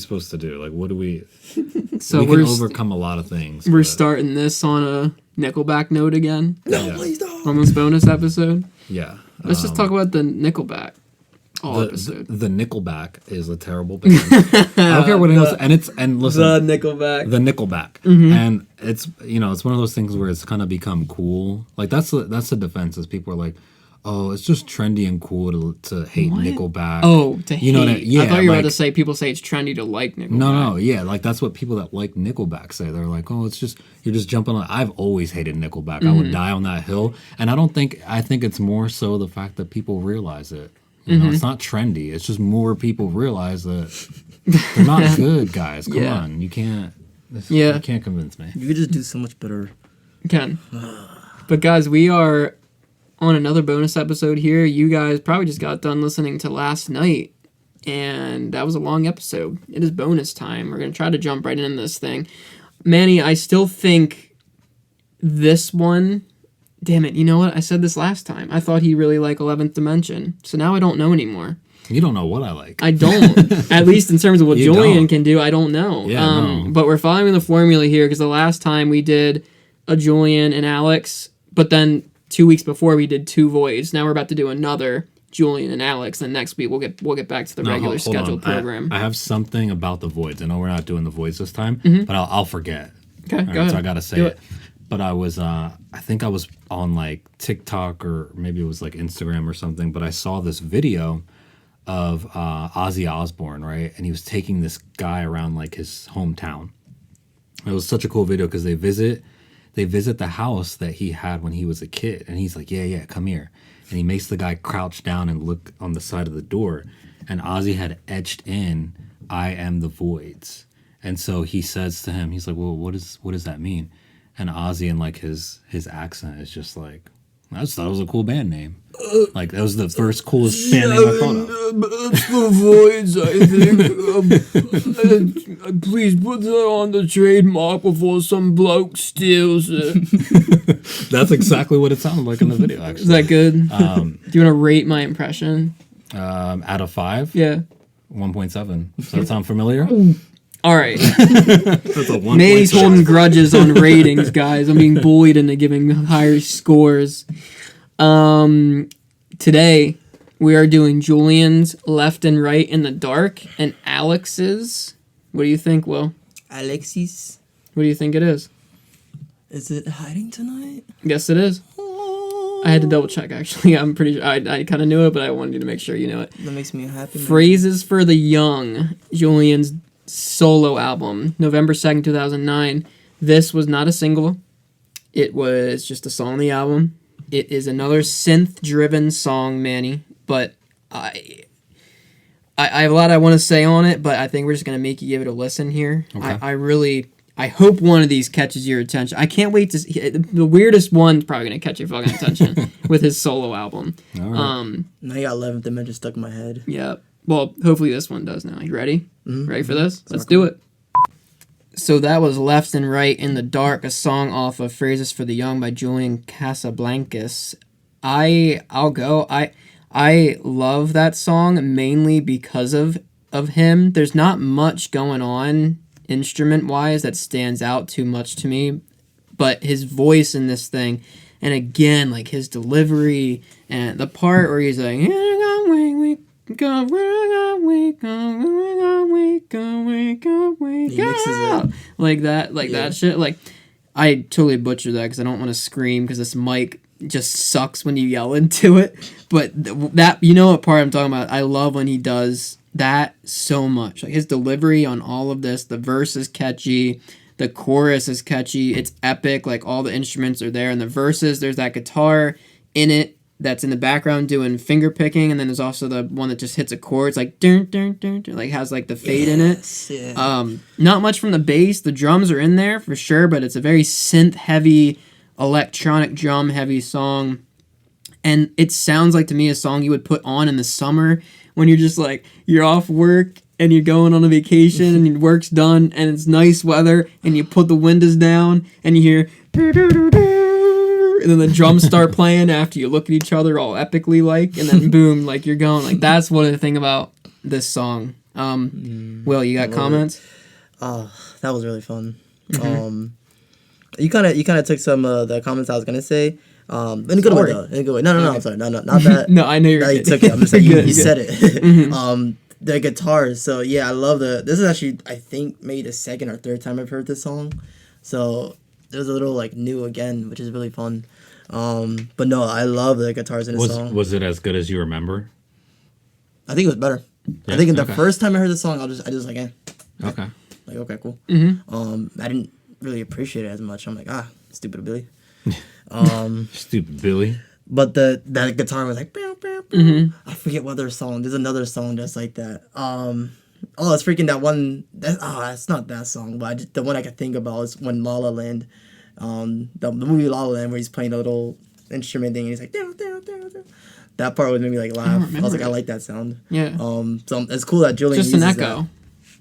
supposed to do? Like, what do we... So we can overcome a lot of things. We're starting this on a Nickelback note again. No, please don't. On this bonus episode. Yeah. Let's just talk about the Nickelback episode. The Nickelback is a terrible band. I don't care what anyone says. And listen. The Nickelback. The Nickelback. Mm-hmm. And it's, it's one of those things where it's kind of become cool. Like, that's the defense is people are like, oh, it's just trendy and cool to hate Nickelback. Oh, to hate. Know what I thought you were about to say people say it's trendy to like Nickelback. No, yeah. Like, that's what people that like Nickelback say. They're like, oh, it's just, you're just jumping on. I've always hated Nickelback. I would die on that hill. And I think it's more so the fact that people realize it. You know, it's not trendy. It's just more people realize that they're not good, guys. Come on. You can't convince me. You could just do so much better. You can. But guys, we are on another bonus episode here. You guys probably just got done listening to last night, and that was a long episode. It is bonus time. We're going to try to jump right into this thing. Manny, I still think this one... Damn it, you know what? I said this last time. I thought he really liked 11th Dimension, so now I don't know anymore. You don't know what I like. I don't. At least in terms of what Julian can do, I don't know. Yeah, no. But we're following the formula here, because the last time we did a Julian and Alex, but then 2 weeks before we did 2 voids. Now we're about to do another Julian and Alex, and next week we'll get back to the regular scheduled program. I have something about the voids. I know we're not doing the voids this time, but I'll forget. Okay, go ahead. So I gotta say it. But I was, I think I was on like TikTok or maybe it was like Instagram or something, but I saw this video of Ozzy Osbourne, right? And he was taking this guy around like his hometown. It was such a cool video because they visit the house that he had when he was a kid. And he's like, yeah, come here. And he makes the guy crouch down and look on the side of the door. And Ozzy had etched in, I am the voids. And so he says to him, he's like, well, what does that mean? And Ozzy, in like his accent, is just like, I just thought it was a cool band name. Like, that was the first coolest band name I thought of. It's the voids, I think. Please put that on the trademark before some bloke steals it. That's exactly what it sounded like in the video, actually. Is that good? Do you want to rate my impression? Out of 5? Yeah. 1.7. Does that sound familiar? All right. That's a 1. Manny's holding grudges on ratings, guys. I'm being bullied into giving higher scores. Today, we are doing Julian's Left and Right in the Dark and Alex's. What do you think, Will? Alexis? What do you think it is? Is it Hiding Tonight? Yes, it is. I had to double check, actually. I'm pretty sure. I kind of knew it, but I wanted you to make sure you know it. That makes me happy. Phrazes for the Young, Julian's solo album, November 2nd, 2009. This was not a single. It was just a song on the album. It is another synth-driven song, Manny, but I have a lot I want to say on it, but I think we're just going to make you give it a listen here. Okay. I hope one of these catches your attention. I can't wait to see. The weirdest one's probably going to catch your fucking attention with his solo album. All right. Now you got 11th Dimension stuck in my head. Yeah. Well, hopefully this one does now. You ready? Mm-hmm. Ready for this? Let's do it. So that was Left and Right in the Dark, a song off of Phrases for the Young by Julian Casablancas. I'll go. I love that song mainly because of him. There's not much going on instrument-wise that stands out too much to me, but his voice in this thing, and again, like his delivery, and the part where he's like, he mixes it. Like that shit. Like, I totally butchered that because I don't want to scream because this mic just sucks when you yell into it. But that, you know what part I'm talking about? I love when he does that so much. Like his delivery on all of this, the verse is catchy, the chorus is catchy, it's epic, like all the instruments are there, and the verses, there's that guitar in it that's in the background doing finger picking, and then there's also the one that just hits a chord. It's like dun, dun, dun, dun, like has like the fade in it. Yeah. Not much from the bass. The drums are in there for sure, but it's a very synth heavy, electronic drum heavy song. And it sounds like to me a song you would put on in the summer when you're just like, you're off work and you're going on a vacation and your work's done and it's nice weather and you put the windows down and you hear and then the drums start playing after you look at each other all epically like, and then boom, like you're going. Like, that's what I think about this song. Will, you got comments? That was really fun. You kind of took some of the comments I was gonna say. In a good way though. In a good way. No, I'm sorry. No, not that. No, I know you're. No, you took it. I'm just saying you said it. The guitars. So yeah, I love this is actually, I think, maybe the second or third time I've heard this song. So it was a little like new again, which is really fun. But no, I love the guitars in the song. Was it as good as you remember? I think it was better. Yeah? I think the first time I heard the song, I just like, Okay. like, okay, cool. I didn't really appreciate it as much. I'm like, stupid Billy. Stupid Billy. But that guitar was like, bow, bow, bow. I forget what other song. There's another song that's like that. It's freaking that one. It's not that song, but the one I can think about is when La La Land, the movie La La Land, where he's playing a little instrument thing and he's like, down, down, down, down. That part would make me like laugh. I was like, I like that sound. Yeah. So it's cool that Julian Just uses an echo. that.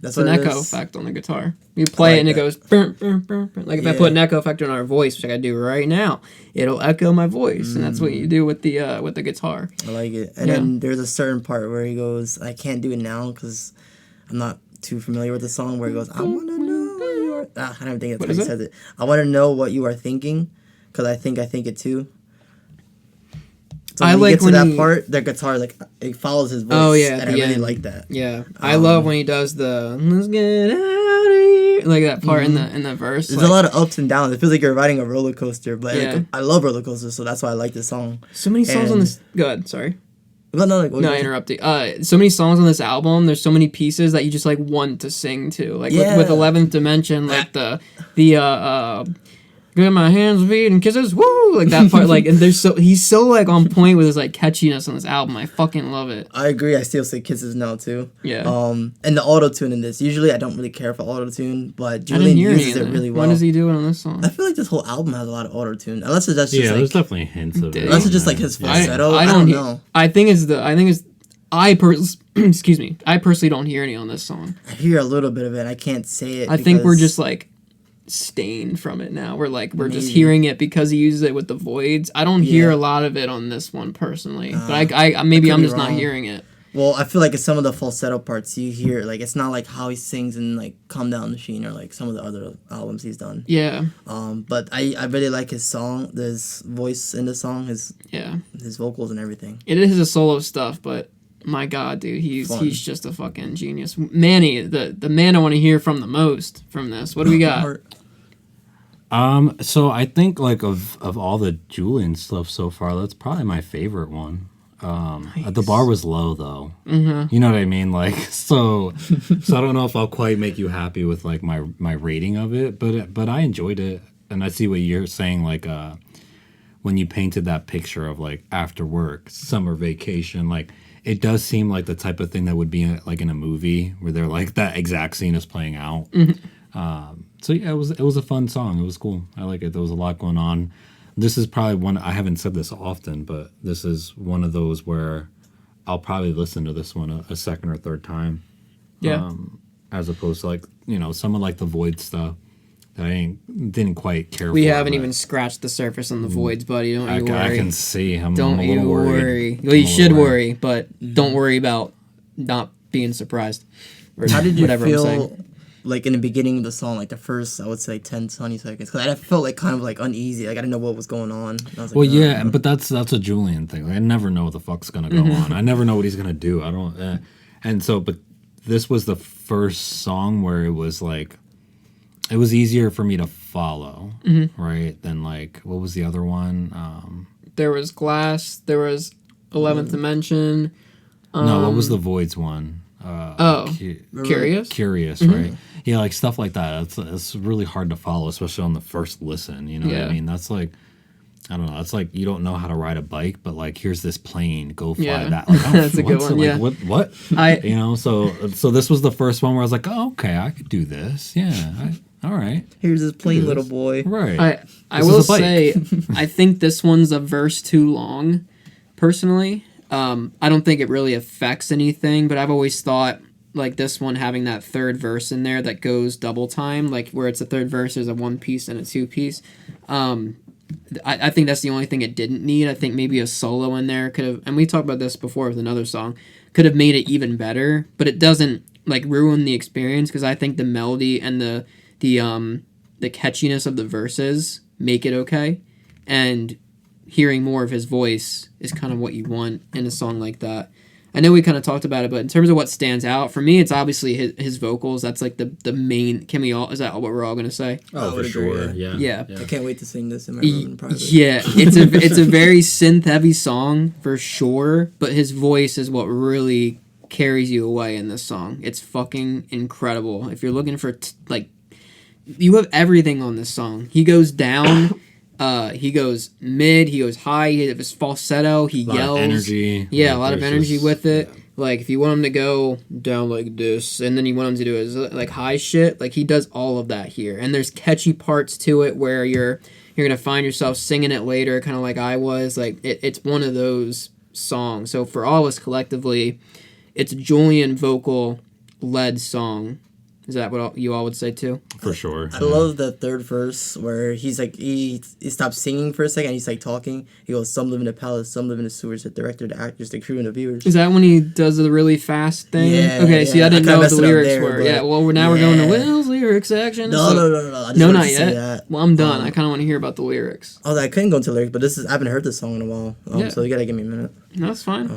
That's It's an what it echo is. effect on the guitar. You play it and it that. goes burr, burr, burr, burr. Like if I put an echo effect on our voice, which I gotta do right now, it'll echo my voice, and that's what you do with the guitar. I like it. And then there's a certain part where he goes, I can't do it now because I'm not too familiar with the song, where he goes, I want to know what you are... I don't think that's how he says it. I want to know what you are thinking because I think it too. So when he gets to that part, the guitar, like, it follows his voice. Oh, yeah, and I really like that. Yeah. I love when he does the, let's get out of here, like that part in the verse. There's a lot of ups and downs. It feels like you're riding a roller coaster, but Yeah. I love roller coasters, so that's why I like this song. So many songs on this... Go ahead, sorry. No, I interrupted. So many songs on this album. There's so many pieces that you just like want to sing to. Like with 11th Dimension, like the get my hands beat and kisses, woo, like that part. Like, and he's so like on point with his like catchiness on this album. I fucking love it. I agree. I still say kisses now too. Yeah. And the auto tune in this. Usually I don't really care for auto tune, but I Julian didn't hear uses any it of really it. well. What does he do it on this song? I feel like this whole album has a lot of auto tune, unless it's just Yeah, like, there's definitely hints of it. unless it's just like his falsetto. I don't know. I personally don't hear any on this song. I hear a little bit of it. I can't say it. I think we're just like stained from it now. We're just hearing it because he uses it with the voids. I don't hear a lot of it on this one personally, but I maybe I'm just not hearing it. Well, I feel like in some of the falsetto parts you hear, like, it's not like how he sings in like Calm Down Machine or like some of the other albums he's done. Yeah. But I really like his song, his voice in the song, his vocals and everything. It is his solo stuff, but my God, dude, he's just a fucking genius. Manny, the man I want to hear from the most from this. What do we got? So I think like of all the Julian stuff so far, that's probably my favorite one. Nice. The bar was low though. Mm-hmm. You know what I mean? Like so I don't know if I'll quite make you happy with like my rating of it, but I enjoyed it, and I see what you're saying. Like when you painted that picture of like after work, summer vacation, like it does seem like the type of thing that would be like in a movie where they're like that exact scene is playing out. Mm-hmm. So yeah, it was a fun song. It was cool. I like it. There was a lot going on. This is probably one, I haven't said this often, but this is one of those where I'll probably listen to this one a second or third time. Yeah. As opposed to like, some of like the Void stuff that I didn't quite care for. We haven't even scratched the surface on the Voids, buddy. Don't you worry. I can see. I'm don't a little you worried. worry. Well, you should worry, but don't worry about not being surprised. Or How did you whatever I'm feel saying. like in the beginning of the song, like the first, I would say 10, 20 seconds? Because I felt like kind of like uneasy. Like I didn't know what was going on. I was like, Well, yeah, but that's a Julian thing. Like, I never know what the fuck's gonna go on. I never know what he's gonna do. I don't. And so, but this was the first song where it was like, it was easier for me to follow, right? Than like, what was the other one? There was Glass. There was 11th Dimension. No, what was the Voids one? Curious? Curious, right? Yeah, like stuff like that. It's really hard to follow, especially on the first listen. You know what I mean? That's like, I don't know. It's like you don't know how to ride a bike, but like here's this plane, go fly that. Like, That's a good one. Like, Yeah. What? So this was the first one where I was like, oh, okay, I could do this. Yeah. All right. Here's this plain little boy. Right. I will say, I think this one's a verse too long, personally. I don't think it really affects anything, but I've always thought like this one having that third verse in there that goes double time, like where it's a third verse, there's a 1 piece and a 2 piece. I think that's the only thing it didn't need. I think maybe a solo in there could have, and we talked about this before with another song, could have made it even better, but it doesn't like ruin the experience, because I think the melody and the catchiness of the verses make it okay, and hearing more of his voice is kind of what you want in a song like that. I know we kind of talked about it, but in terms of what stands out for me, it's obviously his vocals. That's like the main. Can we all? Is that what we're all gonna say? Oh, for sure. Yeah. I can't wait to sing this in my room in private. Yeah, it's a very synth heavy song for sure, but his voice is what really carries you away in this song. It's fucking incredible. If you're looking for like, you have everything on this song. He goes down. He goes mid, he goes high, he has falsetto, he yells. Energy. Yeah, a lot of energy with it. Yeah. Like, if you want him to go down like this, and then you want him to do his, like, high shit, like, he does all of that here. And there's catchy parts to it where you're gonna find yourself singing it later, kind of like I was. Like, it's one of those songs. So for all of us collectively, it's a Julian vocal-led song. Is that what you all would say too? For sure. I love the third verse where he's like, he stops singing for a second, he's like talking. He goes, some live in the palace, some live in the sewers, the director, the actors, the crew, and the viewers. Is that when he does the really fast thing? Yeah. Okay, see, I didn't know what the lyrics there, were. Yeah, well, now we're going to Will's lyrics section. No. I just no, wanted not to say yet. that. Well, I'm done. I kind of want to hear about the lyrics. Oh, I couldn't go into lyrics, but I haven't heard this song in a while, so you gotta give me a minute. No, that's fine.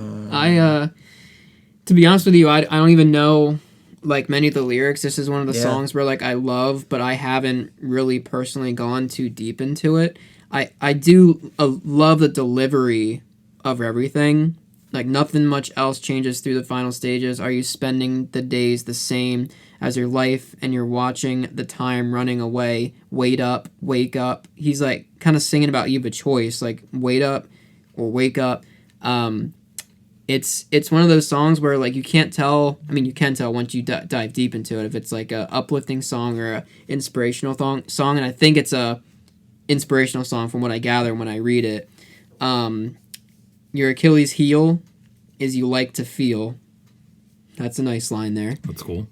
To be honest with you, I don't even know like many of the lyrics. This is one of the songs where like I love, but I haven't really personally gone too deep into it. I do love the delivery of everything. Like, nothing much else changes through the final stages. Are you spending the days the same as your life, and you're watching the time running away? Wait up, wake up. He's like kind of singing about you have a choice, like wait up or wake up. It's one of those songs where like you can't tell. I mean, you can tell once you dive deep into it if it's like a uplifting song or a inspirational song. And I think it's a inspirational song from what I gather when I read it. Your Achilles heel is you like to feel. That's a nice line there. That's cool.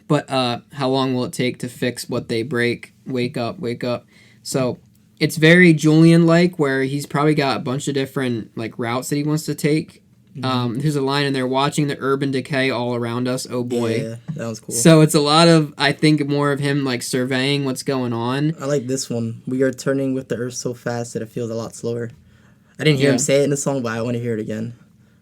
But how long will it take to fix what they break? Wake up, wake up. So it's very Julian-like, where he's probably got a bunch of different like routes that he wants to take. There's a line in there, watching the urban decay all around us. Oh boy. Yeah, that was cool. So it's a lot of, I think, more of him like surveying what's going on. I like this one. We are turning with the earth so fast that it feels a lot slower. I didn't hear him say it in the song, but I want to hear it again.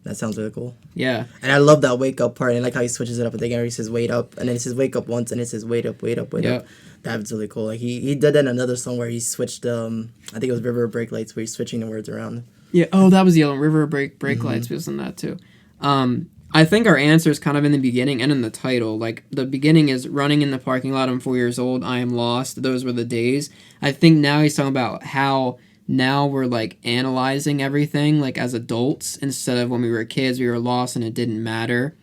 That sounds really cool. Yeah. And I love that wake up part. And I like how he switches it up at the end. He says wait up, and then he says wake up once, and it says wait up, wait up, wait up. That's really cool. Like he did that in another song where he switched. I think it was River Break Lights, where he's switching the words around. Yeah. Oh, that was Yellow River Break Lights. We was in that too. I think our answer is kind of in the beginning and in the title. Like, the beginning is running in the parking lot. I'm 4 years old. I am lost. Those were the days. I think now he's talking about how now we're like analyzing everything like as adults, instead of when we were kids we were lost and it didn't matter.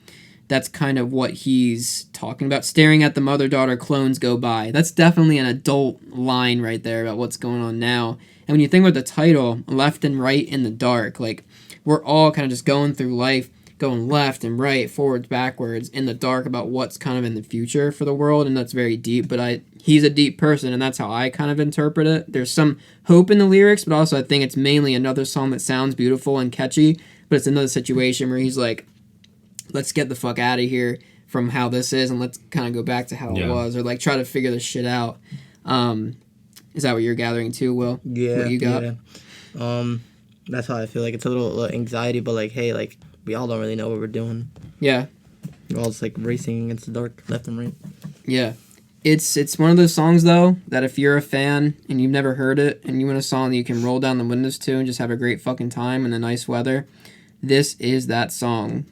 That's kind of what he's talking about. Staring at the mother-daughter clones go by. That's definitely an adult line right there about what's going on now. And when you think about the title, left and right in the dark, like we're all kind of just going through life, going left and right, forwards, backwards, in the dark about what's kind of in the future for the world, and that's very deep. But he's a deep person, and that's how I kind of interpret it. There's some hope in the lyrics, but also I think it's mainly another song that sounds beautiful and catchy, but it's another situation where he's like, let's get the fuck out of here from how this is, and let's kind of go back to how it was, or like try to figure this shit out. Is that what you're gathering too, Will? Yeah. What you got? Yeah. That's how I feel. Like, it's a little anxiety, but like, hey, like, we all don't really know what we're doing. Yeah. We're all just like racing against the dark, left and right. Yeah. It's one of those songs, though, that if you're a fan and you've never heard it, and you want a song that you can roll down the windows to and just have a great fucking time in the nice weather, this is that song.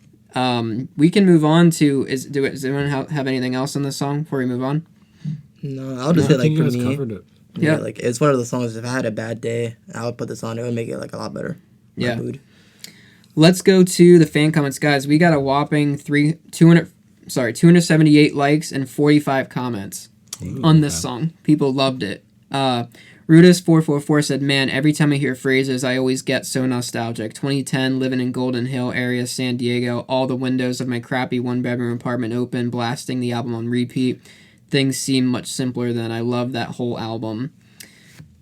We can move on to, does anyone have anything else on this song before we move on? No, I'll just say, like, for me, covered it. Yeah, like, it's one of the songs, if I had a bad day, I would put this on. It would make it, like, a lot better. My mood. Let's go to the fan comments, guys. We got a whopping 278 likes and 45 comments on this song. People loved it. Rudis444 said, man, every time I hear Phrazes, I always get so nostalgic. 2010, living in Golden Hill area, San Diego, all the windows of my crappy one-bedroom apartment open, blasting the album on repeat. Things seem much simpler than I love that whole album.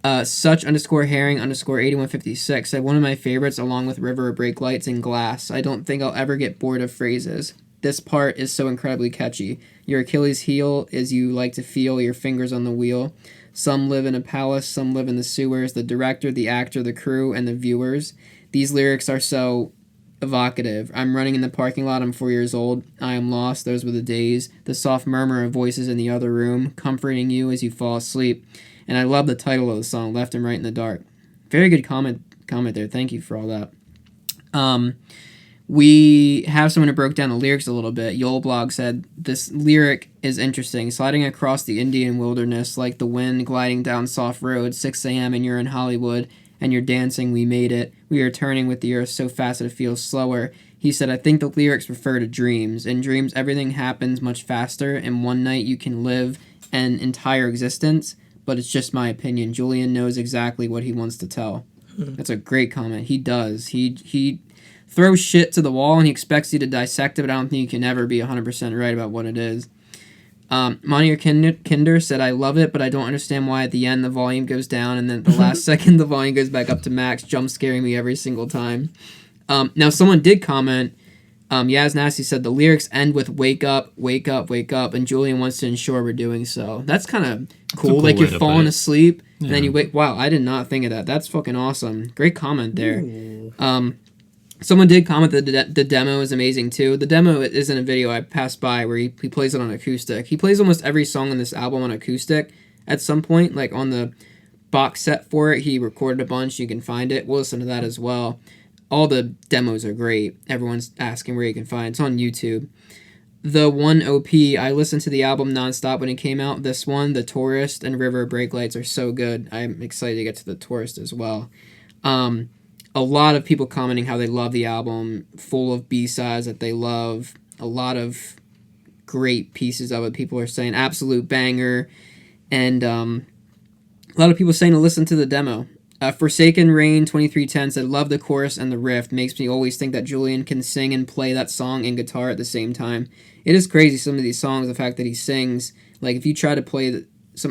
Such_herring_8156 said, one of my favorites along with River Break Lights and Glass. I don't think I'll ever get bored of Phrazes. This part is so incredibly catchy. Your Achilles heel is you like to feel your fingers on the wheel. Some live in a palace, some live in the sewers. The director, the actor, the crew, and the viewers. These lyrics are so evocative. I'm running in the parking lot. I'm 4 years old. I am lost. Those were the days. The soft murmur of voices in the other room, comforting you as you fall asleep. And I love the title of the song, Left and Right in the Dark. Very good comment there. Thank you for all that. We have someone who broke down the lyrics a little bit. Yolblog said, this lyric is interesting. Sliding across the Indian wilderness like the wind gliding down soft roads, 6 a.m. and you're in Hollywood, and you're dancing, we made it. We are turning with the earth so fast that it feels slower. He said, I think the lyrics refer to dreams. In dreams, everything happens much faster. In one night, you can live an entire existence, but it's just my opinion. Julian knows exactly what he wants to tell. That's a great comment. He does. He throws shit to the wall and he expects you to dissect it, but I don't think you can ever be 100% right about what it is. Monier Kinder said, I love it, but I don't understand why at the end the volume goes down and then at the last second the volume goes back up to max, jump scaring me every single time. Now someone did comment, Yaz Nasty said the lyrics end with wake up, wake up, wake up, and Julian wants to ensure we're doing so. That's kind of cool. Like you're falling asleep and then you wake. Wow, I did not think of that. That's fucking awesome. Great comment there. Someone did comment that the demo is amazing too. The demo is in a video I passed by where he plays it on acoustic. He plays almost every song on this album on acoustic at some point. Like on the box set for it, he recorded a bunch. You can find it. We'll listen to that as well. All the demos are great. Everyone's asking where you can find it. It's on YouTube. The one OP, I listened to the album nonstop when it came out. This one, The Tourist and River Brake Lights are so good. I'm excited to get to The Tourist as well. A lot of people commenting how they love the album, full of B-sides that they love. A lot of great pieces of it. People are saying absolute banger. And a lot of people saying to listen to the demo. Forsaken Rain 2310 said, love the chorus and the riff. Makes me always think that Julian can sing and play that song and guitar at the same time. It is crazy, some of these songs, the fact that he sings. Like, if you try to play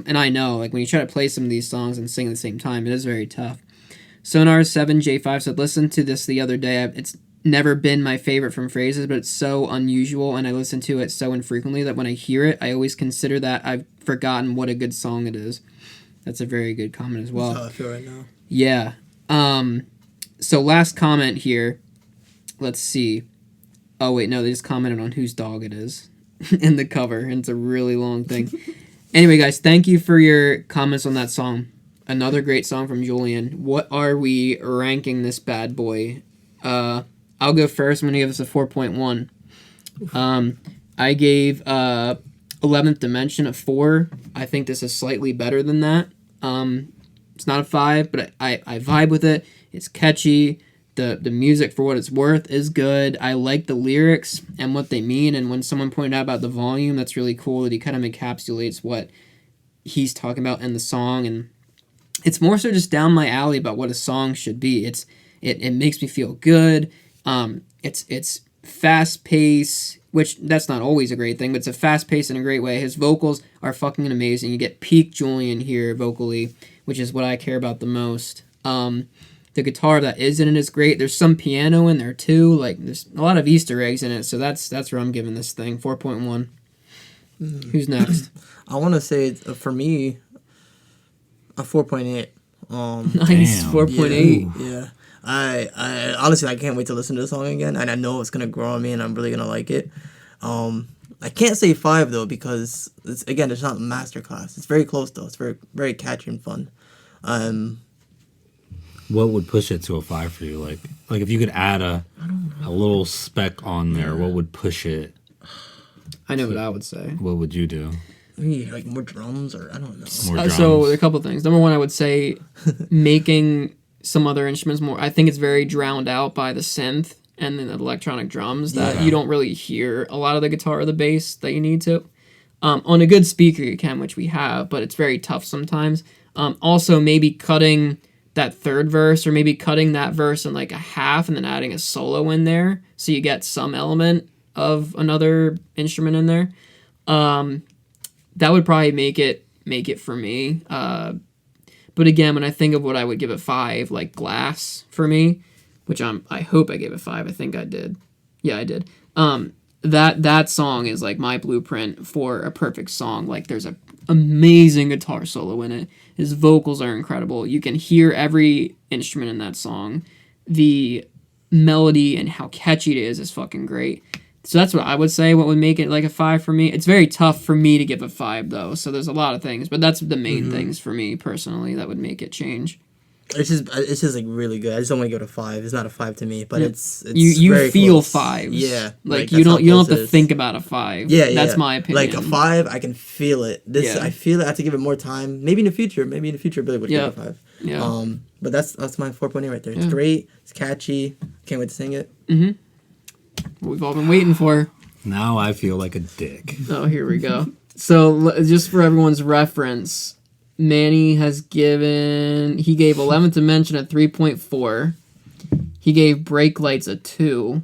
and I know, like, when you try to play some of these songs and sing at the same time, it is very tough. Sonar7J5 said, listen to this the other day. It's never been my favorite from Phrazes, but it's so unusual, and I listen to it so infrequently that when I hear it, I always consider that I've forgotten what a good song it is. That's a very good comment as well. That's how I feel right now. Yeah. So last comment here. Let's see. Oh, wait, no, they just commented on whose dog it is in the cover, and it's a really long thing. Anyway, guys, thank you for your comments on that song. Another great song from Julian. What are we ranking this bad boy? I'll go first. I'm going to give this a 4.1. I gave 11th Dimension a 4. I think this is slightly better than that. It's not a 5, but I vibe with it. It's catchy. The music, for what it's worth, is good. I like the lyrics and what they mean. And when someone pointed out about the volume, that's really cool that he kind of encapsulates what he's talking about in the song. And it's more so just down my alley about what a song should be. It makes me feel good. It's fast pace, which that's not always a great thing, but it's a fast pace in a great way. His vocals are fucking amazing. You get peak Julian here vocally, which is what I care about the most. The guitar that is in it is great. There's some piano in there too. Like, there's a lot of Easter eggs in it. So that's where I'm giving this thing 4.1. Who's next? I want to say for me, a 4.8. Nice. 4.8. Yeah. I honestly, I can't wait to listen to the song again, and I know it's gonna grow on me, and I'm really gonna like it. I can't say 5 though, because it's not a masterclass. It's very close though. It's very, very catchy and fun. What would push it to a 5 for you? Like if you could add a little speck on there, what would push it? I know what I would say. What would you do? Like more drums, or I don't know. So a couple things. Number one, I would say making some other instruments more. I think it's very drowned out by the synth and then the electronic drums that you don't really hear a lot of the guitar or the bass that you need to. On a good speaker you can, which we have, but it's very tough sometimes. Also, maybe cutting that third verse, or maybe cutting that verse in like a half and then adding a solo in there so you get some element of another instrument in there. That would probably make it for me. But again, when I think of what I would give it 5, like Glass for me, which I hope I gave it 5. I think I did. Yeah, I did. that song is like my blueprint for a perfect song. Like there's a amazing guitar solo in it. His vocals are incredible. You can hear every instrument in that song. The melody and how catchy it is fucking great. So that's what I would say. What would make it like a 5 for me? It's very tough for me to give a 5 though. So there's a lot of things, but that's the main things for me personally that would make it change. It's just like really good. I just don't want to go to 5. It's not a 5 to me, but it's you very feel close. 5s. Yeah, like that's you how don't close have it to is. think about a 5. Yeah, That's my opinion. Like a 5, I can feel it. Yeah. I feel it. I have to give it more time. Maybe in the future, Billy would give it a 5. Yeah. But that's my 4.8 right there. It's great. It's catchy. Can't wait to sing it. What we've all been waiting for. Now I feel like a dick. Oh, here we go. So just for everyone's reference, Manny gave 11th Dimension a 3.4. He gave Brake Lights a 2.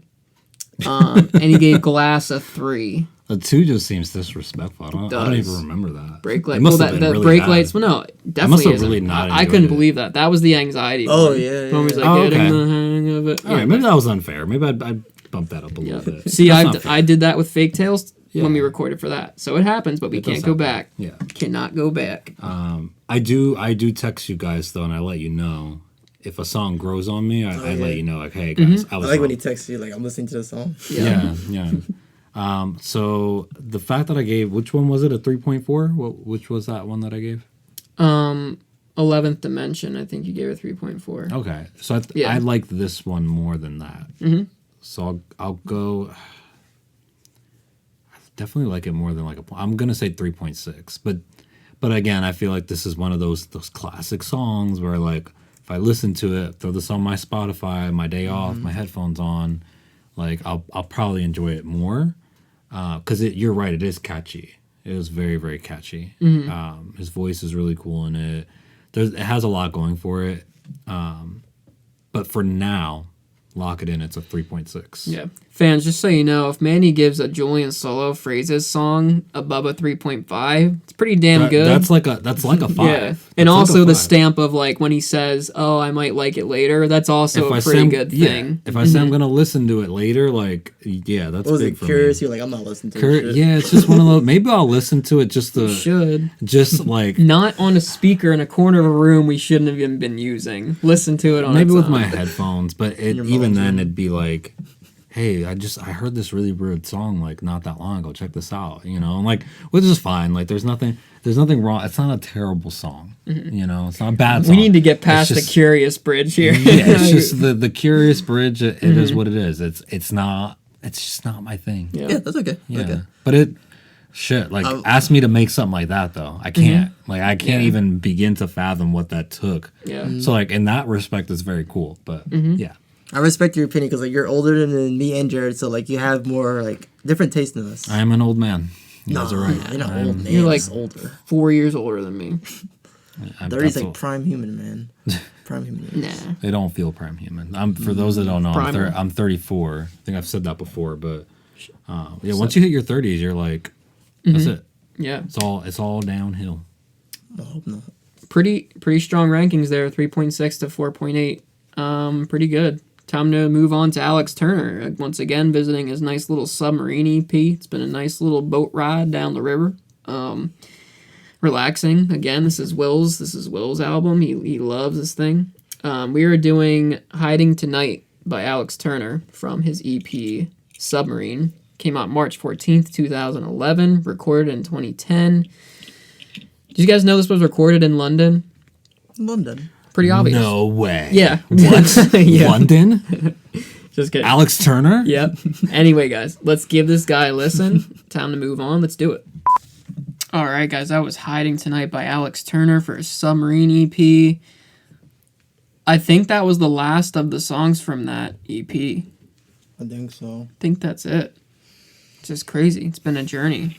And he gave Glass a 3. A 2 just seems disrespectful. I don't even remember that. Brake Lights. It must Well, have that been really Brake bad. Lights. Well, no, definitely must have isn't. really not I enjoyed couldn't it. believe that. That was the anxiety. Oh, one. yeah, When he's like Oh, getting okay. the hang of it. All right, maybe that was unfair. Maybe I'd bump that up a Yeah. little bit. See, That's not fair. I did that with Fake Tales Yeah. when we recorded for that. So it happens, but we It does can't go happen. back. Yeah. Cannot go back. I do text you guys though, and I let you know if a song grows on me. I let you know, like, hey guys, I I was like when wrong. he texts you, like, I'm listening to the song. Yeah. So the fact that I gave, which one was it? A 3.4? Which was that one that I gave? 11th Dimension, I think you gave it 3.4. Okay, so Yeah. I liked this one more than that. So I'll go. I definitely like it more than like I'm gonna say 3.6, but again, I feel like this is one of those classic songs where like if I listen to it, throw this on my Spotify, my day off, my headphones on, like I'll probably enjoy it more. Because you're right, it is catchy. It is very, very catchy. His voice is really cool in it. It has a lot going for it. But for now, lock it in. It's a 3.6. Yeah. Fans, just so you know, if Manny gives a Julian solo Phrazes song above a 3.5, it's pretty damn good. That's like a 5. Yeah. And That's also like a the 5. stamp of like when he says, "Oh, I might like it later." That's also a pretty good thing. If I say I'm gonna listen to it later, like that's What was big it? for Curious? me. You're like, I'm not listening to this shit. Yeah, it's just one of those. Maybe I'll listen to it just to Should. just like Not on a speaker in a corner of a room we shouldn't have even been using. Listen to it on maybe its with own. my headphones, but your even then monitor. it'd be like, hey, I heard this really weird song like not that long ago. Check this out, and like, which is fine. Like there's nothing wrong. It's not a terrible song, It's not a bad song. We need to get past It's just- the Curious Bridge here. Yeah, it's just the Curious Bridge. It is what it is. It's just not my thing. Yeah. Yeah, that's okay. Yeah. Okay. But like ask me to make something like that though. I can't. Like I can't even begin to fathom what that took. Yeah. So like in that respect it's very cool. But yeah. I respect your opinion because like you're older than me and Jared, so like you have more like different taste than us. I am an old man. You guys are right. You're not old, man. You're like older. 4 years older than me. 30's like prime human, man. Prime human. Years. Nah. They don't feel prime human. For those that don't know, Primal. I'm 34. I think I've said that before, but once you hit your 30s, you're like, that's it. Yeah. It's all downhill. I hope not. Pretty strong rankings there, 3.6 to 4.8. Pretty good. Time to move on to Alex Turner. Once again, visiting his nice little Submarine EP. It's been a nice little boat ride down the river. Relaxing. Again, this is Will's album. He loves this thing. We are doing Hiding Tonight by Alex Turner from his EP Submarine. Came out March 14th, 2011. Recorded in 2010. Did you guys know this was recorded in London? London. Pretty obvious. No way. Yeah. What? Yeah. London? Just kidding. Alex Turner? Yep. Anyway, guys, let's give this guy a listen. Time to move on. Let's do it. All right, guys, that was Hiding Tonight by Alex Turner for his Submarine EP. I think that was the last of the songs from that EP. I I think so. think that's it. It's just crazy. It's been a journey.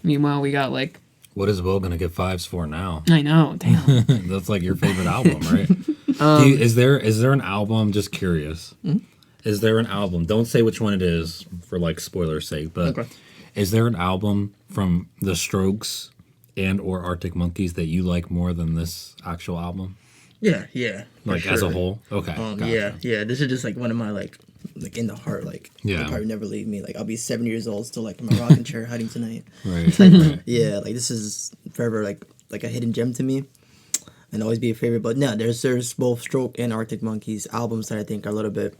Meanwhile, we got like... What is Will gonna get 5s for now? I know, damn. That's like your favorite album, right? Is there an album? I'm just curious. Is there an album? Don't say which one it is for like spoiler's sake, but Okay. is there an album from The Strokes and or Arctic Monkeys that you like more than this actual album? Yeah. For Like as a sure. whole? Okay. gotcha. Yeah. This is just like one of my like like in the heart. Like Yeah. they'll probably never leave me. Like I'll be 7 years old, still like in my rocking chair, hiding tonight. Right. Right. Yeah, like this is forever like a hidden gem to me, and always be a favorite. But no, there's both Stroke and Arctic Monkeys albums that I think are a little bit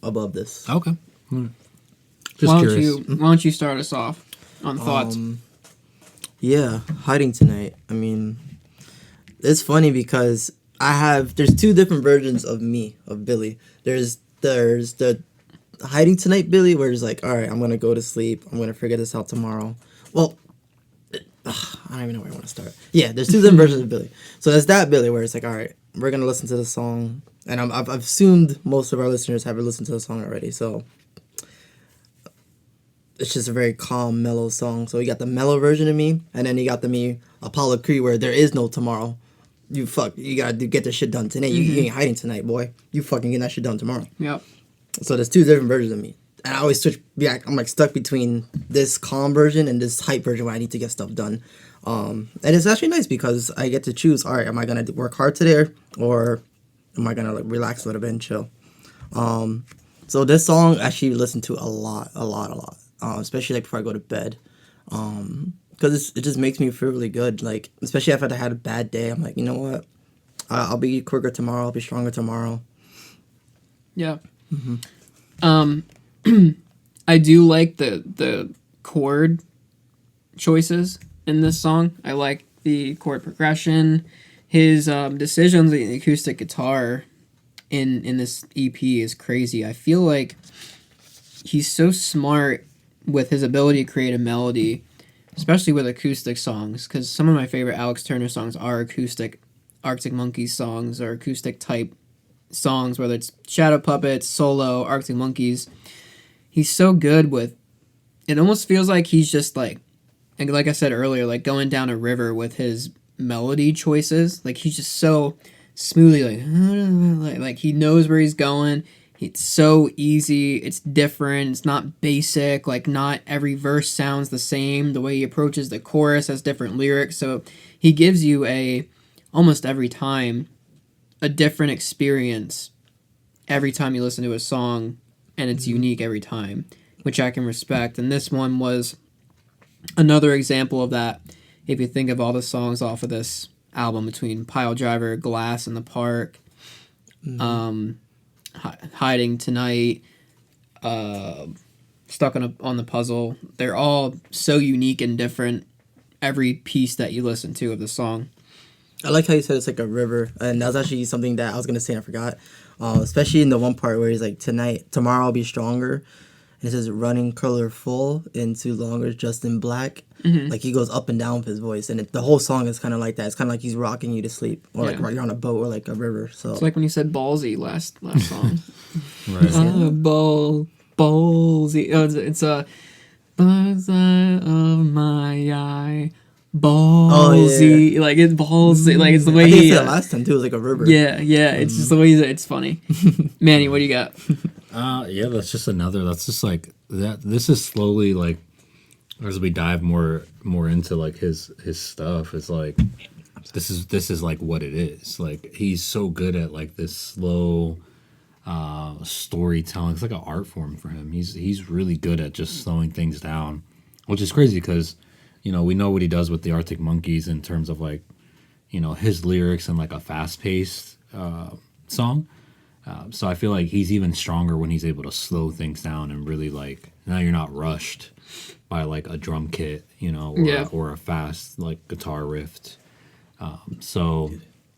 above this. Okay. Just Why curious. don't you start us off on thoughts? Yeah, Hiding Tonight. I mean, it's funny because there's two different versions of me, of Billy. There's the Hiding Tonight Billy, where it's like, all right, I'm gonna go to sleep. I'm gonna figure this out tomorrow. Well, I don't even know where I want to start. Yeah, there's two different versions of Billy. So there's that Billy where it's like, all right, we're gonna listen to the song, and I've assumed most of our listeners have listened to the song already. So it's just a very calm, mellow song. So you got the mellow version of me, and then you got the me, Apollo Creed, where there is no tomorrow. You gotta get this shit done today. You ain't hiding tonight, boy. You fucking get that shit done tomorrow. Yep. So there's two different versions of me. And I always switch back. I'm like stuck between this calm version and this hype version where I need to get stuff done. And it's actually nice because I get to choose, all right, am I gonna work hard today or am I gonna like relax a little bit and chill? So this song I actually listen to a lot. Especially like before I go to bed. Because it just makes me feel really good. Like, especially if I had a bad day, I'm like, you know what? I'll be quicker tomorrow. I'll be stronger tomorrow. Yeah. I do like the chord choices in this song. I like the chord progression. His decisions on the acoustic guitar in this EP is crazy. I feel like he's so smart with his ability to create a melody, especially with acoustic songs, because some of my favorite Alex Turner songs are acoustic Arctic Monkeys songs or acoustic type songs, whether it's Shadow Puppets, Solo, Arctic Monkeys. He's so good with it. Almost feels like he's just like I said earlier, like going down a river with his melody choices. Like he's just so smoothly like he knows where he's going. It's so easy. It's different. It's not basic. Like not every verse sounds the same. The way he approaches the chorus has different lyrics. So he gives you almost every time a different experience every time you listen to a song, and it's unique every time, which I can respect. And this one was another example of that. If you think of all the songs off of this album between Pile Driver, Glass in the Park, Hiding Tonight, Stuck on the Puzzle, they're all so unique and different every piece that you listen to of the song. I like how you said it's like a river, and that was actually something that I was gonna say and I forgot. Especially in the one part where he's like, tomorrow I'll be stronger, and it says running colorful into longer just in black. Like he goes up and down with his voice, and the whole song is kind of like that. It's kind of like he's rocking you to sleep, or like you're on a boat or like a river. So it's like when you said ballsy last song. Right. Ballsy. Oh, it's a bird's eye of my eye. Ballsy. Oh, yeah. Like it's ballsy. Like it's the way I think he I said it last time too. It was like a river. Yeah. It's just the way it's funny. Manny, what do you got? Yeah, that's just like that. This is slowly like as we dive more into like his stuff. It's like this is like what it is. Like he's so good at like this slow storytelling. It's like an art form for him. He's really good at just slowing things down, which is crazy because we know what he does with the Arctic Monkeys in terms of like his lyrics and like a fast paced song. So I feel like he's even stronger when he's able to slow things down and really like now you're not rushed by like a drum kit, or a fast like guitar riff. So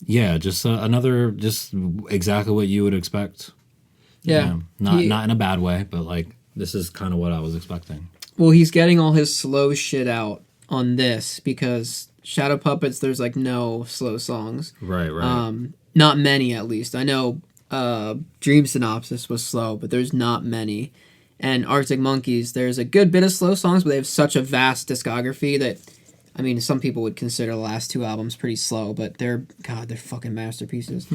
yeah, just exactly what you would expect. Yeah. Not in a bad way, but like this is kind of what I was expecting. Well, he's getting all his slow shit out on this because Shadow Puppets, there's like no slow songs. Right. Not many, at least. I know Dream Synopsis was slow, but there's not many. And Arctic Monkeys, there's a good bit of slow songs, but they have such a vast discography that, I mean, some people would consider the last two albums pretty slow, but they're fucking masterpieces.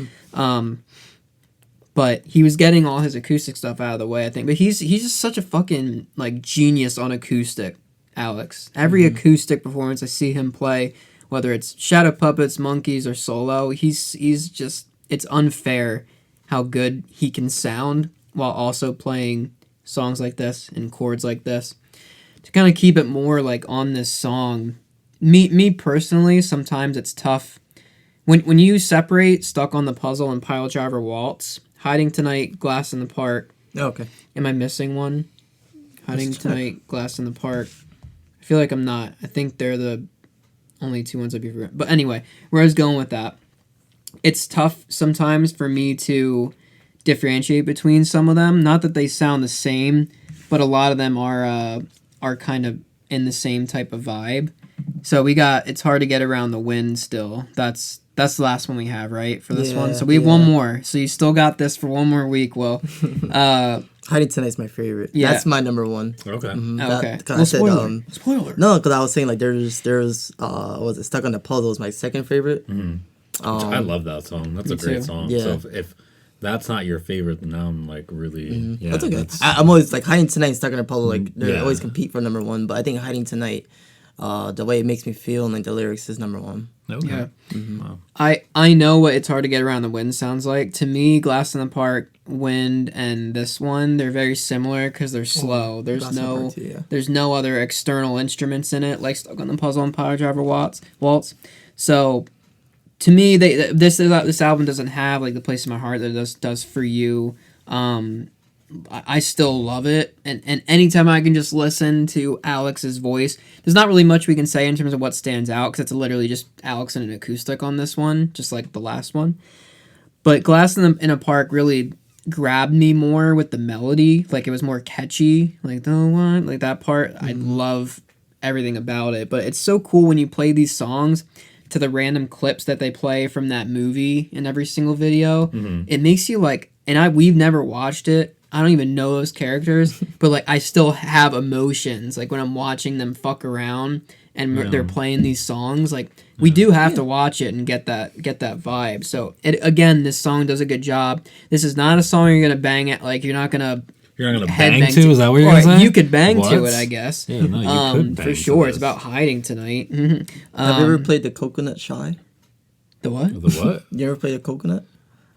But he was getting all his acoustic stuff out of the way, I think. But he's just such a fucking like genius on acoustic, Alex. Every acoustic performance I see him play, whether it's Shadow Puppets, Monkeys, or Solo, he's just, it's unfair how good he can sound while also playing songs like this and chords like this to kind of keep it more like on this song. Me personally, sometimes it's tough when you separate Stuck on the Puzzle and Pile Driver Waltz. Hiding Tonight, Glass in the Park. Oh, okay. Am I missing one? Hiding Tonight, Glass in the Park. I feel like I'm not. I think they're the only two ones I'd be forgetting. But anyway, where I was going with that, it's tough sometimes for me to differentiate between some of them. Not that they sound the same, but a lot of them are kind of in the same type of vibe. So we got It's Hard to Get Around the Wind still. That's the last one we have, right, for this one? So we have one more. So you still got this for one more week, Will. Hiding Tonight's my favorite. Yeah. That's my number one. Okay. Okay. I said, Spoiler. no, because I was saying like there's was it Stuck on the Puzzle is my second favorite. I love that song. That's a great too. song. Yeah. So if that's not your favorite, then now I'm like really yeah. That's okay. I'm always like Hiding Tonight and Stuck on the Puzzle, like they Yeah. always compete for number one. But I think Hiding Tonight, the way it makes me feel and like the lyrics is number one. Okay. Yeah. Wow. I know what It's Hard to Get Around the Wind sounds like. To me, Glass in the Park, Wind, and this one, they're very similar because they're slow. There's Glass in the no Park too, yeah. there's no other external instruments in it, like Stuck on the Puzzle and Pile Driver Waltz. So to me, this album doesn't have like the place in my heart that it does for you. I still love it, and anytime I can just listen to Alex's voice, there's not really much we can say in terms of what stands out, because it's literally just Alex and an acoustic on this one, just like the last one. But Glass in a Park really grabbed me more with the melody, like it was more catchy, like the one, like that part. I love everything about it, but it's so cool when you play these songs to the random clips that they play from that movie in every single video. It makes you like, and we've never watched it. I don't even know those characters, but like I still have emotions. Like when I'm watching them fuck around and they're playing these songs, like we do have to watch it and get that vibe. So again, this song does a good job. This is not a song you're gonna bang at. Like you're not gonna bang to? Is that what you're gonna say? You could bang to What? it, I guess. Yeah, no, you could bang for to sure. It's this. about hiding tonight. Have you ever played the Coconut Shy? The what? The what? You ever played a Coconut?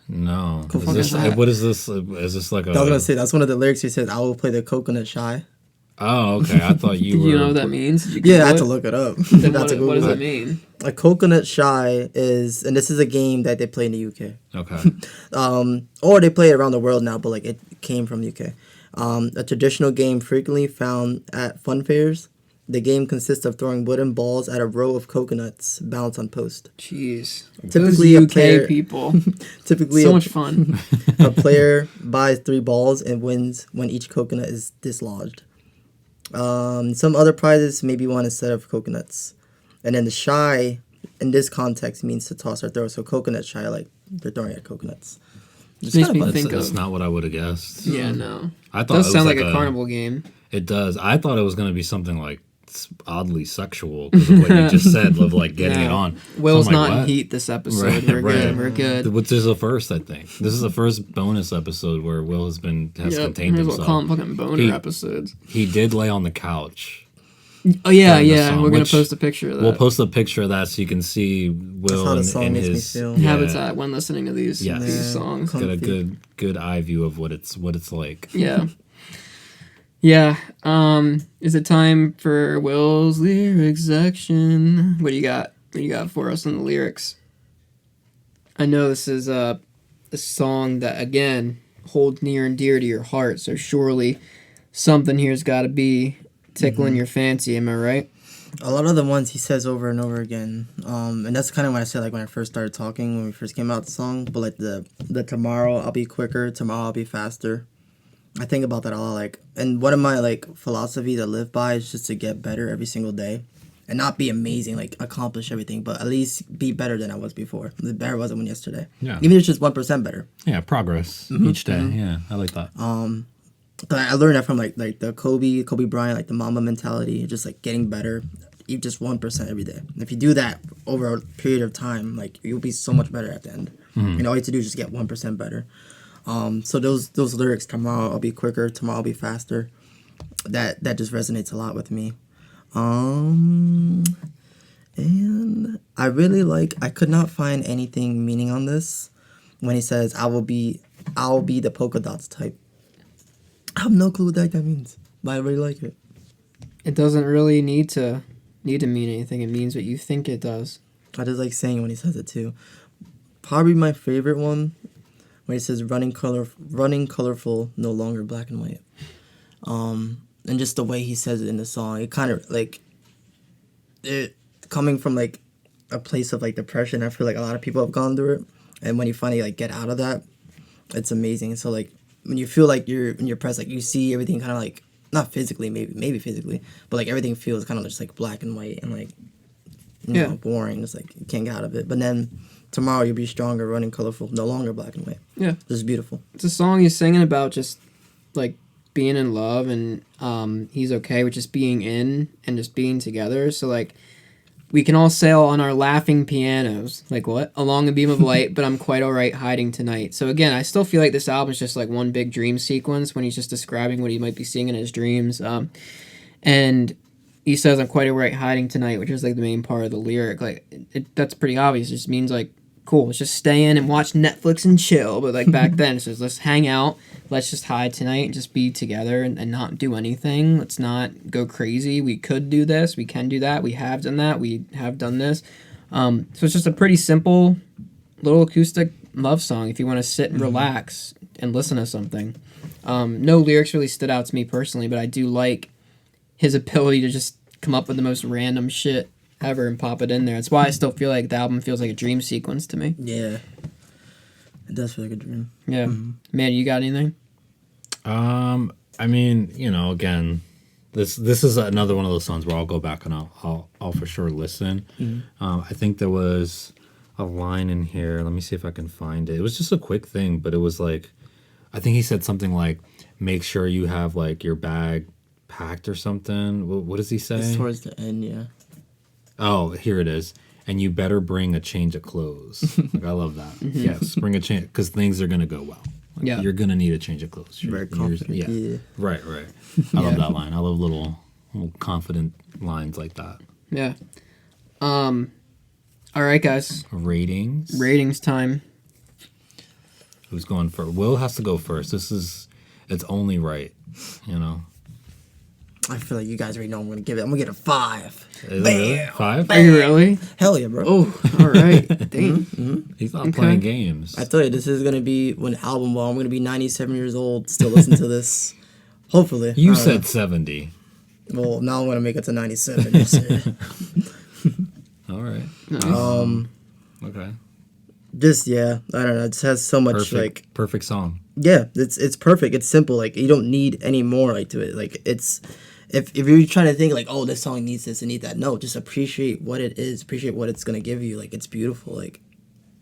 No. fuck Is this, is that? what is this? Is this like a? I was gonna say that's one of the lyrics. He said, "I will play the Coconut Shy." Oh, okay. I thought you Do were. you know what that means? Did you Yeah, I had Google to it? look it up. Then Not to what does Google it mean? A Coconut Shy is, and this is a game that they play in the UK. Okay. Or they play it around the world now, but like it came from the UK. A traditional game frequently found at fun fairs. The game consists of throwing wooden balls at a row of coconuts balanced on post. Jeez. Typically, Those a UK player, people. typically So a, much fun. a player buys 3 balls and wins when each coconut is dislodged. Some other prizes may be won instead of coconuts. And then the shy, in this context, means to toss or throw. So coconut shy, like they're throwing at coconuts. It's Makes kinda me fun. think That's of. not what I would have guessed. Yeah, no. I thought Does it sound was like a carnival game. It does. I thought it was going to be something like oddly sexual because of what you just said of like getting it on. Will's So I'm like, not in what? heat this episode. Right, We're right. good. We're good. Which is the first, I think. This is the first bonus episode where Will has contained Might as well himself. call them fucking boner He- episodes. He did lay on the couch. Oh yeah, during the yeah. song, We're gonna which post a picture of that. We'll post a picture of that so you can see That's how Will the song in makes me his feel. habitat when listening to these Yes. these Yeah. songs. Get a Comfy. good eye view of what it's like. Yeah. Yeah. Is it time for Will's lyrics section? What do you got? What do you got for us on the lyrics? I know this is a song that again holds near and dear to your heart, so surely something here's got to be tickling your fancy. Am I right? A lot of the ones he says over and over again, and that's kind of what I said like when I first started talking when we first came out the song. But like the tomorrow I'll be quicker, tomorrow I'll be faster. I think about that a lot. Like, and one of my like philosophy to live by is just to get better every single day, and not be amazing, like accomplish everything, but at least be better than I was before. The better was I than yesterday. Yeah. Even if it's just 1% better. Yeah, progress each day. Yeah, I like that. But I learned that from like the Kobe Bryant, like the Mamba mentality, just like getting better, you just 1% every day. And if you do that over a period of time, like you'll be so much better at the end. And all you have to do is just get 1% better. So those lyrics, tomorrow I'll be quicker, tomorrow I'll be faster, that just resonates a lot with me. And I really I could not find anything meaning on this when he says I'll be the polka dots type. I have no clue what that means, but I really like it. It doesn't really need to mean anything. It means what you think it does. I just like saying it when he says it too. Probably my favorite one, where he says running colorful, no longer black and white. And just the way he says it in the song, it kind of like it coming from like a place of like depression. I feel like a lot of people have gone through it, and when you finally like get out of that, it's amazing. So like when you feel like you're in your press, like you see everything kind of like not physically, maybe physically, but like everything feels kind of just like black and white and like you know, boring. It's like you can't get out of it. But then tomorrow you'll be stronger, running colorful, no longer black and white. Yeah, this is beautiful. It's a song he's singing about just like being in love, and he's okay with just being in and just being together. So like we can all sail on our laughing pianos, like what? Along a beam of light, but I'm quite alright hiding tonight. So again, I still feel like this album is just like one big dream sequence when he's just describing what he might be seeing in his dreams. And he says, I'm quite alright hiding tonight, which is like the main part of the lyric. Like that's pretty obvious. It just means like, cool, let's just stay in and watch Netflix and chill. But like back then, it says, let's hang out, let's just hide tonight and just be together and not do anything. Let's not go crazy. We could do this, we can do that, we have done that, we have done this. So it's just a pretty simple little acoustic love song if you want to sit and relax and listen to something. No lyrics really stood out to me personally, but I do like his ability to just come up with the most random shit ever and pop it in there. That's why I still feel like the album feels like a dream sequence to me. Yeah, it does feel like a dream. Yeah. Man, you got anything? I mean, you know, again, this is another one of those songs where I'll go back and I'll for sure listen. I think there was a line in here. Let me see if I can find it. It was just a quick thing, but it was like, I think he said something like, "Make sure you have like your bag packed" or something. What does he say? It's towards the end, yeah. Oh, here it is. And you better bring a change of clothes. Like, I love that. Yes, bring a change, because things are going to go well. Like, Yeah. You're going to need a change of clothes. Very confident. Yeah. Right. I love that line. I love little confident lines like that. Yeah. All right, guys. Ratings Time. Who's going first? Will has to go first. It's only right, you know. I feel like you guys already know I'm gonna give it. I'm gonna get a 5. Is it really? 5? Are you really? Hell yeah, bro. Oh, all right. Dang. He's not playing games. I tell you, this is gonna be when album ball. I'm gonna be 97 years old, still listen to this. Hopefully. You said 70. Well, now I'm gonna make it to 97. You said. All right. Okay. Just I don't know. It just has so much Perfect song. Yeah, it's perfect. It's simple. Like you don't need any more like to it. Like it's if you're trying to think like, oh, this song needs this and need that. No, just appreciate what it is. Appreciate what it's gonna give you. Like it's beautiful. Like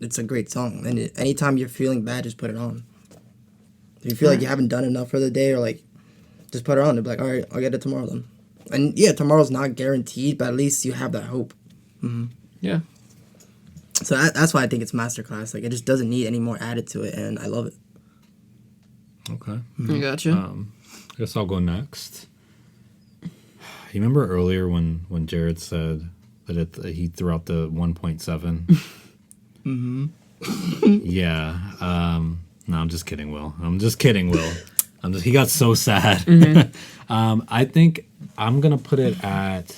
it's a great song. And anytime you're feeling bad, just put it on. If you feel like you haven't done enough for the day, or like, just put it on. And be like, all right, I'll get it tomorrow then. And yeah, tomorrow's not guaranteed, but at least you have that hope. Yeah. So that's why I think it's masterclass. Like it just doesn't need any more added to it, and I love it. Okay. I gotcha. I guess I'll go next. You remember earlier when Jared said that he threw out the 1.7? Yeah. No, I'm just kidding, Will. He got so sad. I think I'm gonna put it at.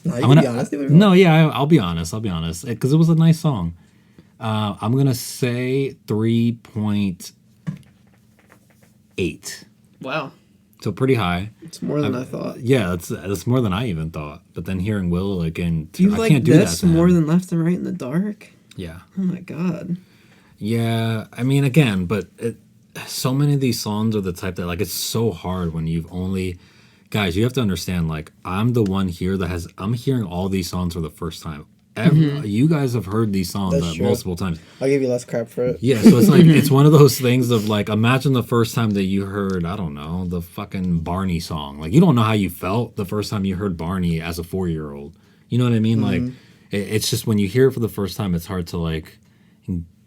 No, you can be honest. No, yeah, I'll be honest. Because it was a nice song. I'm going to say 3.8. Wow. So pretty high. It's more than I thought. Yeah, that's more than I even thought. But then hearing Will again, You I like can't do this that to more him. than Left and Right in the Dark? Yeah. Oh my god. Yeah, I mean, again, but so many of these songs are the type that, like, it's so hard when you've only... Guys, you have to understand, like, I'm the one here that I'm hearing all these songs for the first time. You guys have heard these songs multiple times. I'll give you less crap for it. Yeah, so it's like, it's one of those things of, like, imagine the first time that you heard, I don't know, the fucking Barney song. Like, you don't know how you felt the first time you heard Barney as a 4-year-old. You know what I mean? Like, it's just when you hear it for the first time, it's hard to, like,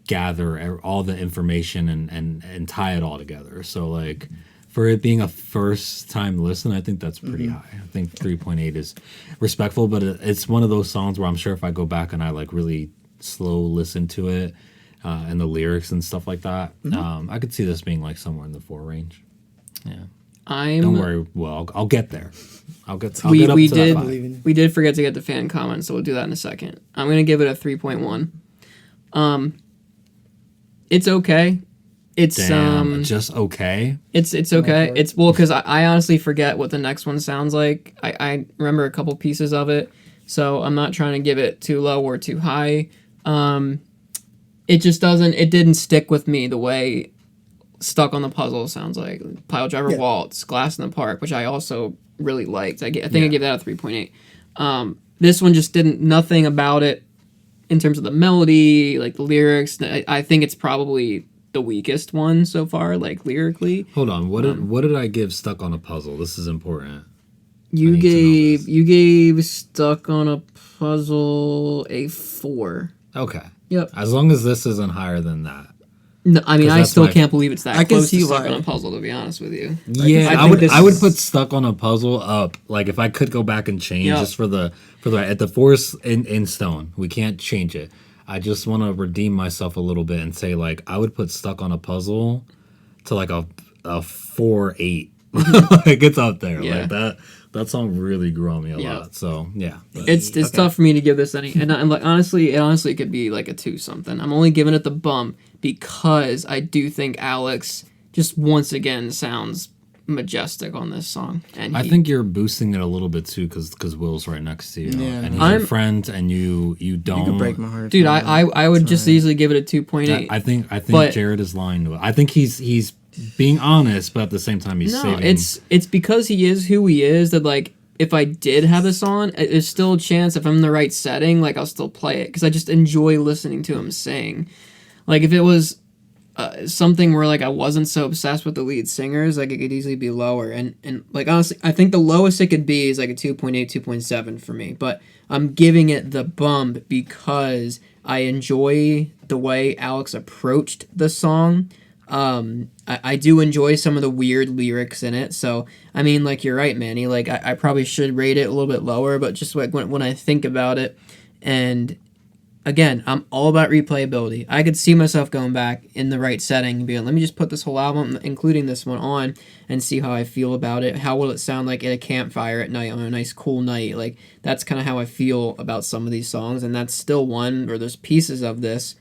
gather all the information and tie it all together. So, like... For it being a first-time listen, I think that's pretty high. I think 3.8 is respectful, but it's one of those songs where I'm sure if I go back and I like really slow listen to it, and the lyrics and stuff like that. I could see this being like somewhere in the 4 range. Yeah. Don't worry. Well, I'll get there. I'll get up to that 5. We did forget to get the fan comments, so we'll do that in a second. I'm gonna give it a 3.1. It's okay. It's just okay. It's okay. It's because I honestly forget what the next one sounds like. I remember a couple pieces of it, so I'm not trying to give it too low or too high. It just doesn't. It didn't stick with me the way Stuck on the Puzzle sounds like. Pile Driver Waltz, Glass in the Park, which I also really liked. I think I gave that a 3.8. This one just didn't. Nothing about it in terms of the melody, like the lyrics. I think it's probably the weakest one so far, like lyrically. Hold on, what did I give Stuck on a Puzzle? This is important. You gave Stuck on a Puzzle a 4. Okay. Yep. As long as this isn't higher than that. No, I mean, I still can't believe it's that I close can see to Stuck why. on a Puzzle, to be honest with you. Yeah, I would put Stuck on a Puzzle up. Like if I could go back and change just for the at the 4 in stone. We can't change it. I just want to redeem myself a little bit and say like I would put Stuck on a Puzzle to like a 4.8. Like it's up there. Yeah. Like that song really grew on me a lot. So yeah. It's tough for me to give this any, and like honestly, it could be like a 2 something. I'm only giving it the bump because I do think Alex just once again sounds majestic on this song. And I think you're boosting it a little bit too because Will's right next to you, and he's your friend, and you don't. You could break my heart, dude. I would just easily give it a 2.8. I think Jared is lying to it. I think he's being honest, but at the same time he's saving. It's because he is who he is that like if I did have this on, there's still a chance if I'm in the right setting, like I'll still play it because I just enjoy listening to him sing. Like if it was something where like I wasn't so obsessed with the lead singers, like it could easily be lower. And like honestly, I think the lowest it could be is like a 2.8, 2.7 for me. But I'm giving it the bump because I enjoy the way Alex approached the song. I do enjoy some of the weird lyrics in it. So, I mean, like, you're right, Manny. Like, I probably should rate it a little bit lower, but just like when I think about it, and again, I'm all about replayability. I could see myself going back in the right setting and being, let me just put this whole album, including this one, on and see how I feel about it. How will it sound like at a campfire at night on a nice, cool night? Like, that's kind of how I feel about some of these songs, and that's still one where there's pieces of this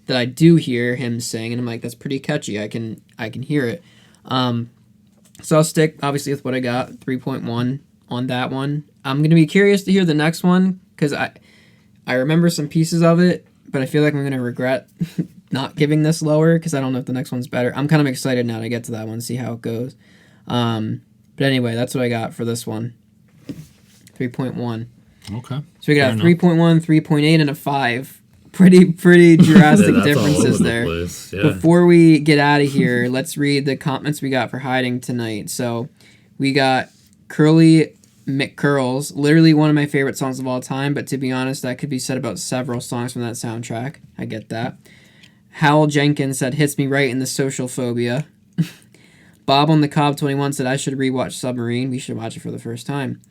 that I do hear him sing, and I'm like, that's pretty catchy. I can hear it. So I'll stick, obviously, with what I got, 3.1 on that one. I'm going to be curious to hear the next one, because I remember some pieces of it, but I feel like I'm going to regret not giving this lower, because I don't know if the next one's better. I'm kind of excited now to get to that one, see how it goes. But anyway, that's what I got for this one. 3.1. Okay. So we got a 3.1, 3.8, and a 5. Pretty drastic differences there. Yeah. Before we get out of here, let's read the comments we got for Hiding tonight. So we got Curly McCurls, literally one of my favorite songs of all time, but to be honest, that could be said about several songs from that soundtrack. I get that. Howell Jenkins said, hits me right in the social phobia. Bob on the Cobb 21 said, I should rewatch Submarine. We should watch it for the first time.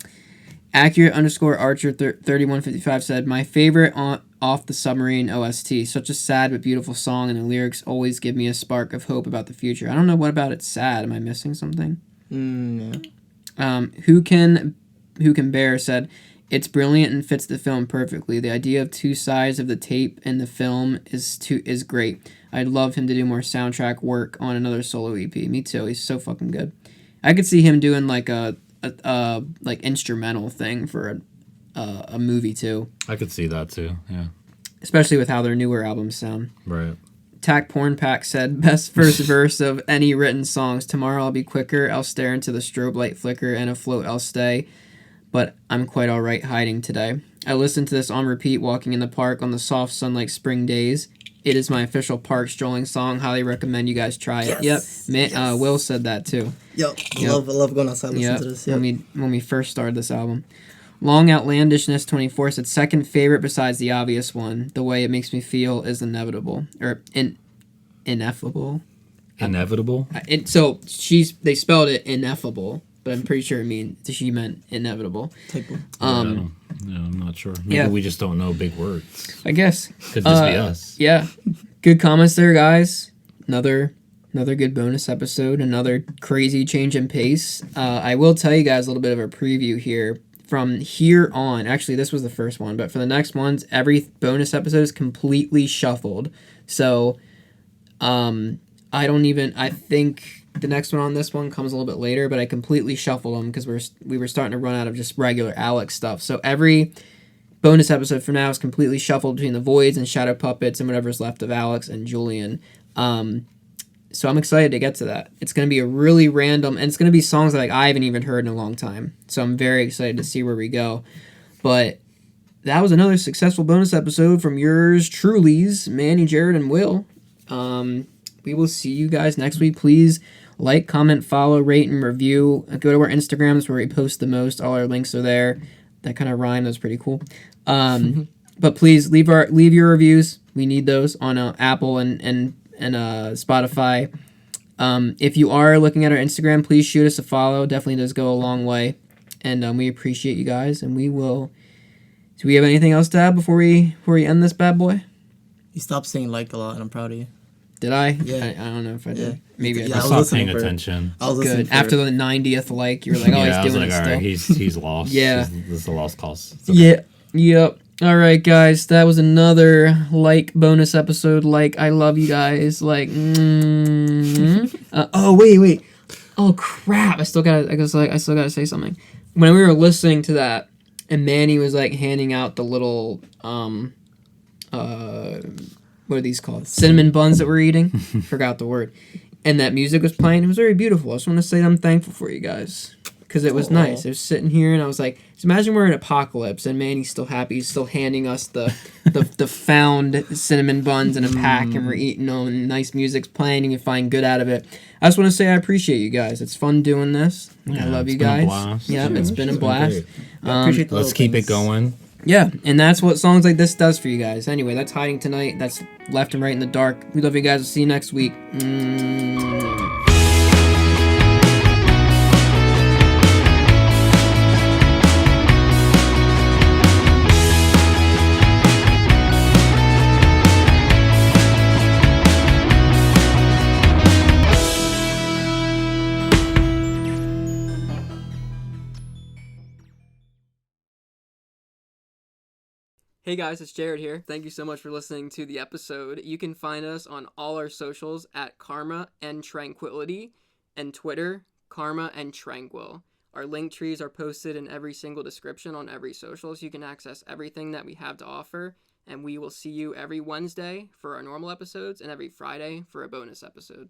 Accurate _Archer 3155 said, my favorite off the Submarine OST. Such a sad but beautiful song, and the lyrics always give me a spark of hope about the future. I don't know what about it's sad. Am I missing something? Yeah. Who can bear said, it's brilliant and fits the film perfectly. The idea of 2 sides of the tape in the film is great. I'd love him to do more soundtrack work on another solo EP. Me too. He's so fucking good. I could see him doing like a like instrumental thing for a movie too. I could see that too. Yeah. Especially with how their newer albums sound. Right. Tack Porn Pack said, best first verse of any written songs. Tomorrow I'll be quicker. I'll stare into the strobe light flicker, and afloat I'll stay. But I'm quite alright hiding today. I listened to this on repeat walking in the park on the soft sunlight spring days. It is my official park strolling song. Highly recommend you guys try it. Yes. Yep. Will said that too. Yep. I love going outside listening to this. Yep. When we first started this album. Long Outlandishness 24 said, second favorite besides the obvious one. The way it makes me feel is inevitable. Or ineffable. Inevitable? So they spelled it ineffable, but I'm pretty sure she meant inevitable. Typo. I'm not sure. Maybe we just don't know big words. I guess. Could just be us. Yeah. Good comments there, guys. Another good bonus episode. Another crazy change in pace. I will tell you guys a little bit of a preview here. From here on, actually, this was the first one, but for the next ones, every bonus episode is completely shuffled. So, I think the next one on this one comes a little bit later, but I completely shuffled them because we were starting to run out of just regular Alex stuff. So every bonus episode from now is completely shuffled between the Voids and Shadow Puppets and whatever's left of Alex and Julian. So I'm excited to get to that. It's going to be a really random, and it's going to be songs that I haven't even heard in a long time. So I'm very excited to see where we go. But that was another successful bonus episode from yours truly's, Manny, Jared, and Will. We will see you guys next week. Please like, comment, follow, rate, and review. Go to our Instagrams where we post the most. All our links are there. That kind of rhyme. That was pretty cool. But please leave your reviews. We need those on Apple and Spotify. If you are looking at our Instagram, please shoot us a follow. Definitely does go a long way. And we appreciate you guys. And we will... Do we have anything else to add before we end this bad boy? You stopped saying like a lot, and I'm proud of you. Did I? Yeah. I don't know if I did. Yeah. Maybe Yeah, I I did. stopped paying attention. I was listening Good. After the 90th like, you were like, oh, Yeah, I he's was doing like, it all still. right, he's lost. Yeah. This is a lost cause. It's okay. Yeah. Yep. All right, guys. That was another bonus episode. I love you guys. Oh wait. Oh crap! I still gotta say something. When we were listening to that, and Manny was handing out the little what are these called? Cinnamon buns that we're eating. Forgot the word. And that music was playing. It was very beautiful. I just want to say I'm thankful for you guys. Because it was nice. I was sitting here and I was like, just imagine we're in apocalypse and Manny's still happy. He's still handing us the found cinnamon buns in a pack and we're eating them and nice music's playing and you find good out of it. I just want to say I appreciate you guys. It's fun doing this. Yeah, I love you it's been a guys. blast. Yeah, it's been a It's been blast. great. Appreciate the Let's little keep it things. going. Yeah, and that's what songs like this does for you guys. Anyway, that's Hiding Tonight. That's Left and Right in the Dark. We love you guys. We'll see you next week. Hey guys, it's Jared here. Thank you so much for listening to the episode. You can find us on all our socials at Karma and Tranquility, and Twitter, Karma and Tranquil. Our link trees are posted in every single description on every social, so you can access everything that we have to offer. And we will see you every Wednesday for our normal episodes and every Friday for a bonus episode.